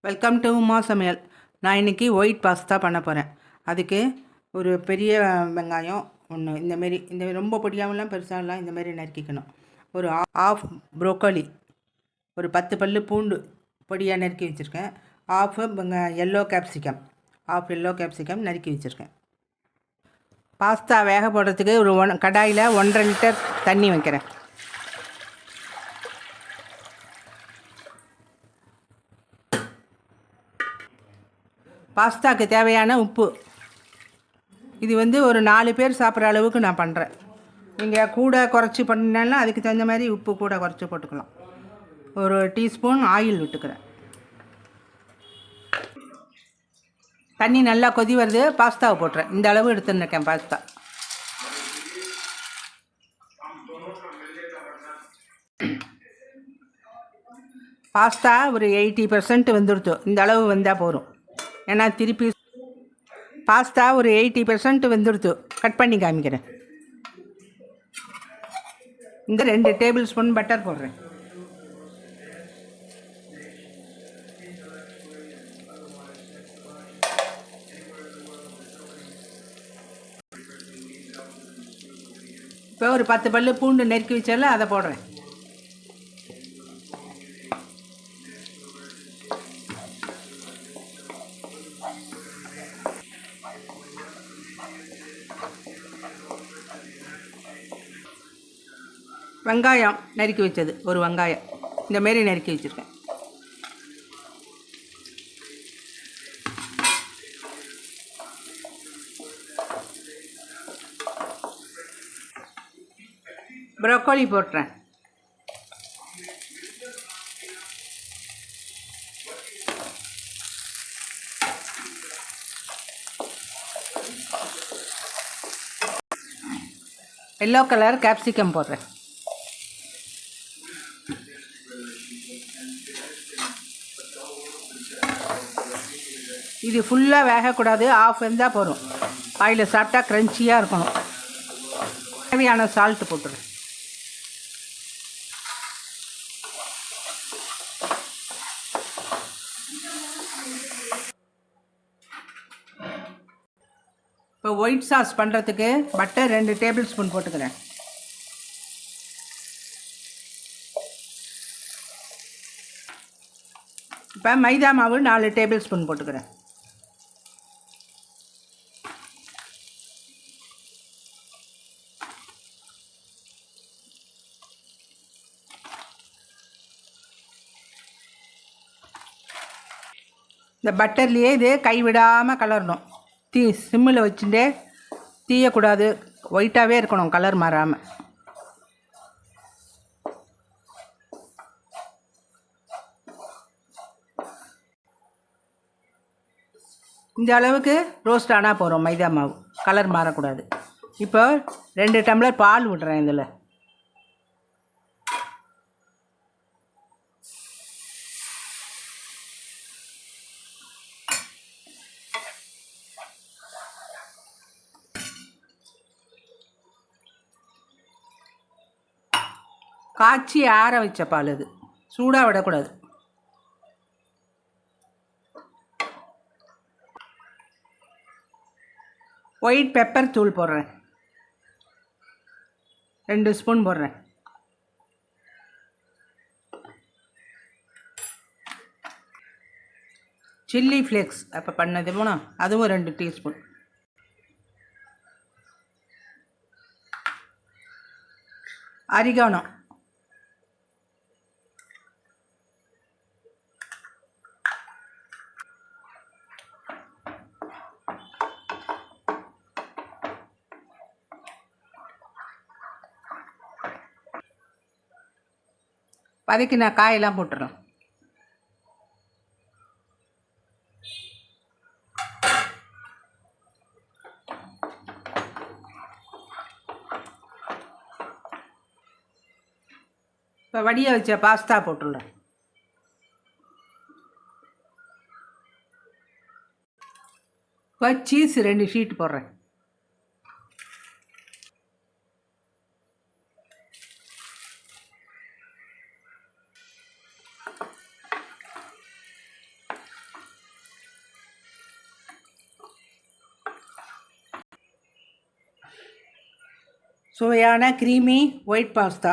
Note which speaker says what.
Speaker 1: Welcome to Uma சமையல். நான் இன்றைக்கி ஒயிட் பாஸ்தா பண்ண போகிறேன். அதுக்கு ஒரு பெரிய வெங்காயம் ஒன்று இந்த ரொம்ப பொடியாகலாம் பெருசாகலாம் இந்தமாரி நறுக்கிக்கணும். ஒரு ஆஃப் ப்ரோக்கோலி, ஒரு 10 பல்லு பூண்டு பொடியாக நறுக்கி வச்சுருக்கேன். ஆஃப் எல்லோ கேப்சிகம் நறுக்கி வச்சுருக்கேன். பாஸ்தா வேக போடுறதுக்கு ஒரு கடாயில் 1.5 லிட்டர் தண்ணி வைக்கிறேன். பாஸ்தாவுக்கு தேவையான உப்பு, இது ஒரு 4 பேர் சாப்பிட்ற அளவுக்கு நான் பண்ணுறேன். நீங்கள் கூட குறைச்சி பண்ணினாலும் அதுக்கு தகுந்த மாதிரி உப்பு கூட குறைச்சி போட்டுக்கலாம். ஒரு டீஸ்பூன் ஆயில் விட்டுக்கிறேன். தண்ணி நல்லா கொதி வருது, பாஸ்தாவை போட்டுறேன். இந்த அளவு எடுத்துருக்கேன் பாஸ்தா. பாஸ்தா ஒரு 80% வந்துடுத்து. இந்த அளவு வந்தால் போதும். ஏன்னா திருப்பி பாஸ்தா ஒரு 80% வெந்துடுத்து. கட் பண்ணி காமிக்கிறேன். இந்த 2 டேபிள் ஸ்பூன் பட்டர் போடுறேன். இப்போ ஒரு 10 பல்லு பூண்டு நெருக்கி வச்சால அதை போடுறேன். வெங்காயம் நறுக்கி வச்சது, ஒரு வெங்காயம் இந்தமாரி நறுக்கி வச்சுருக்கேன். ப்ரோக்கோலி போட்டுறேன். எல்லோ கலர் கேப்சிகம் போடுறேன். இது ஃபுல்லாக வேகக்கூடாது, ஆஃப் வெந்தால் போதும். ஆயில் சாப்பிட்டா க்ரன்ச்சியாக இருக்கணும். தேவையான சால்ட்டு போட்டுருவேன். இப்போ ஒயிட் சாஸ் பண்ணுறதுக்கு பட்டர் 2 டேபிள் ஸ்பூன் போட்டுக்கிறேன். இப்போ மைதா மாவு 4 டேபிள் ஸ்பூன் போட்டுக்கிறேன். இந்த பட்டர்லேயே இது கைவிடாமல் கலரணும். சிம்மில் வச்சுட்டே தீயக்கூடாது, ஒயிட்டாகவே இருக்கணும், கலர் மாறாமல். இந்த அளவுக்கு ரோஸ்ட் ஆனால் போகிறோம். மைதா மாவு கலர் மாறக்கூடாது. இப்போ 2 டம்ளர் பால் விடுறேன். இதில் காய்ச்சி ஆற வச்ச பால், இது சூடாக விடக்கூடாது. ஒயிட் பெப்பர் தூள் போடுறேன், 2 ஸ்பூன் போடுறேன். சில்லி ஃப்ளேக்ஸ் அப்போ பண்ணது போனால் அதுவும் 2 டீஸ்பூன். அரிகானோ வதக்கி நான் காயெல்லாம் போட்டுறேன். இப்போ வடிய வச்ச பாஸ்தா போட்டுடுறேன். இப்போ சீஸ் 2 ஷீட் போடுறேன். சுவையான க்ரீமி ஒயிட் பாஸ்தா.